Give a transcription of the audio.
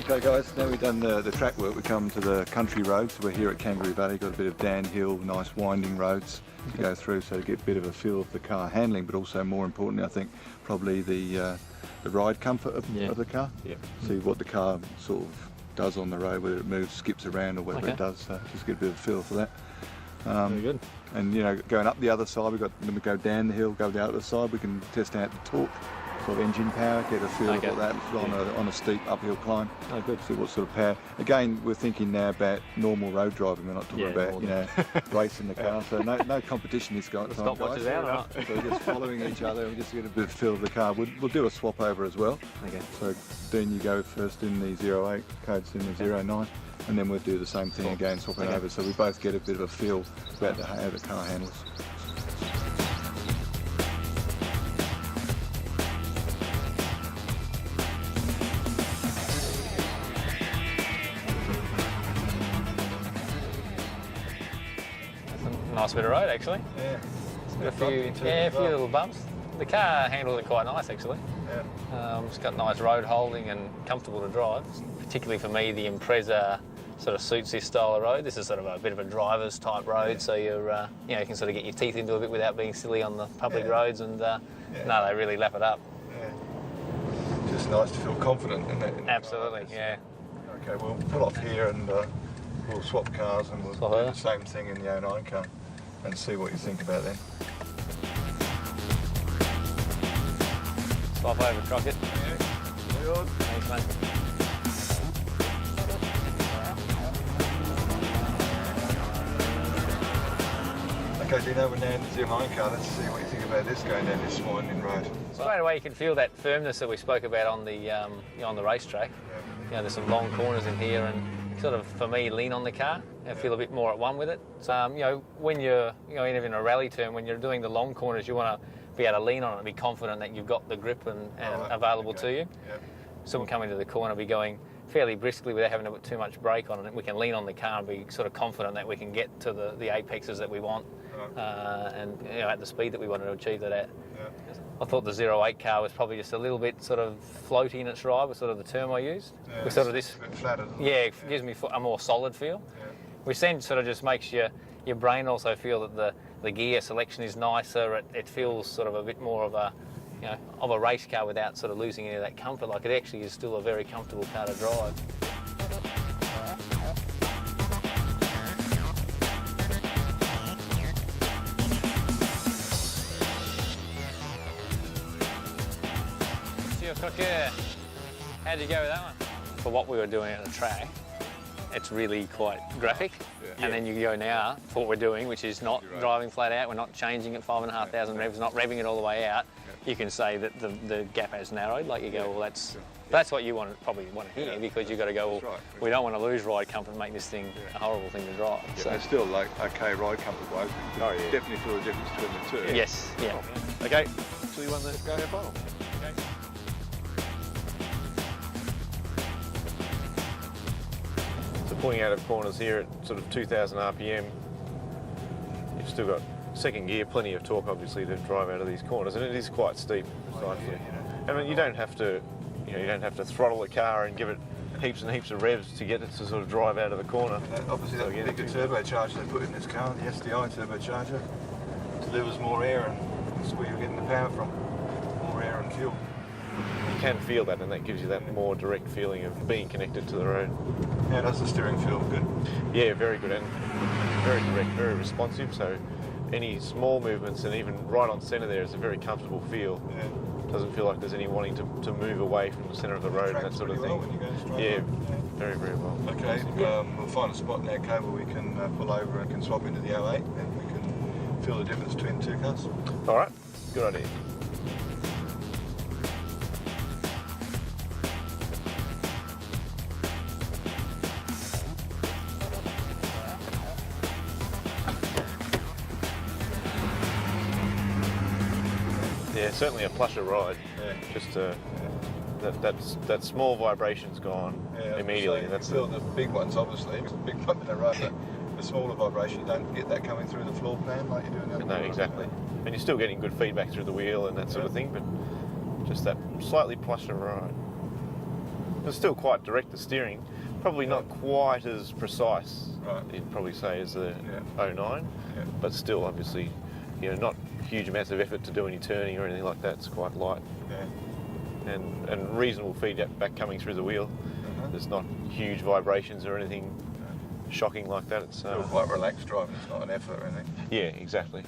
Okay guys, now we've done the track work, we come to the country roads. We're here at Kangaroo Valley, got a bit of downhill, nice winding roads to go through, so to get a bit of a feel of the car handling, but also more importantly I think probably the ride comfort of the car. See what the car sort of does on the road, whether it moves, skips around or whatever it does, so just get a bit of a feel for that. Very good. And you know, going up the other side, when we go down the hill, go the other side, we can test out the torque, sort of engine power, get a feel of what that on a steep uphill climb. Oh, good. See what sort of power. Again, we're thinking now about normal road driving. We're not talking about racing the car. So no competition this time, Stop guys. watches out or not? So we're just following each other. We just get a bit of feel of the car. We'll do a swap over as well. Okay. So Dean, you go first in the 08, Code's in the 09, and then we'll do the same thing again, swapping over. So we both get a bit of a feel about how the car handles. Nice bit of road actually. Yeah. Got a few little bumps. The car handles it quite nice actually. Yeah. It's got nice road holding and comfortable to drive. Particularly for me, the Impreza sort of suits this style of road. This is sort of a bit of a driver's type road, so you're you can sort of get your teeth into a bit without being silly on the public roads, and no, they really lap it up. Yeah. Just nice to feel confident in that. Absolutely, yeah. Okay, we'll pull off here and we'll swap cars and we'll do the same thing in the 09 car and see what you think about that. Swap over, Crockett. Thanks, mate. Okay, Dino, we're now in the 09 car. Let's see what you think about this going down this winding road. Straight away you can feel that firmness that we spoke about on the racetrack. There's some long corners in here, and sort of for me lean on the car and feel a bit more at one with it. So when you're even in a rally term, when you're doing the long corners, you want to be able to lean on it and be confident that you've got the grip and available to you. Yep. So when we come into the corner, be going fairly briskly without having to put too much brake on it. We can lean on the car and be sort of confident that we can get to the apexes that we want, and at the speed that we wanted to achieve that at. Yeah. I thought the 08 car was probably just a little bit sort of floaty in its ride, was sort of the term I used. Yeah, with sort of this, a bit flatter, it gives me a more solid feel. Yeah. Which then sort of just makes your brain also feel that the gear selection is nicer. It feels sort of a bit more of a race car without sort of losing any of that comfort. Like, it actually is still a very comfortable car to drive. How'd you go with that one? For what we were doing at the track, it's really quite graphic. And then you go now for what we're doing, which is not driving flat out. We're not changing at 5,500 revs, not revving it all the way out. You can say that the gap has narrowed. Like, you go, well, that's what you probably want to hear, because you've got to go, well, we don't want to lose ride comfort and make this thing a horrible thing to drive. Yeah, so it's still like okay ride comfort wise. Definitely feel the difference between the two. Yes, yeah. Okay, so you want the go ahead bottle. Okay. Pulling out of corners here at sort of 2,000 RPM, you've still got second gear, plenty of torque obviously to drive out of these corners, and it is quite steep. I mean, you don't have to, you don't have to throttle the car and give it heaps and heaps of revs to get it to sort of drive out of the corner. Obviously, that bigger turbocharger they put in this car, the SDI turbocharger, delivers more air, and that's where you're getting the power from, more air and fuel. You can feel that, and that gives you that more direct feeling of being connected to the road. How does the steering feel? Good? Yeah, very good, and very direct, very responsive, so any small movements and even right on centre there is a very comfortable feel. Yeah. Doesn't feel like there's any wanting to move away from the centre of the road and that sort of thing. When you go straight yeah, very, very well. Okay, we'll find a spot in our car where we can pull over and can swap into the 08, and we can feel the difference between the two cars. All right, good idea. Yeah, certainly a plusher ride. Yeah. Just that small vibration's gone immediately. So that's you feel the big ones, obviously. It's a big one in the road, but the smaller vibration, you don't get that coming through the floor pan like you do in the other one. No, exactly. And you're still getting good feedback through the wheel and that sort of thing, but just that slightly plusher ride. It's still quite direct, the steering. Probably not quite as precise, Right. you'd probably say, as the Yeah. 09, Yeah. but still, obviously, not huge amounts of effort to do any turning or anything like that. It's quite light Yeah. and reasonable feedback coming through the wheel. Uh-huh. There's not huge vibrations or anything shocking like that. It's Still quite relaxed driving, it's not an effort or anything. yeah, exactly.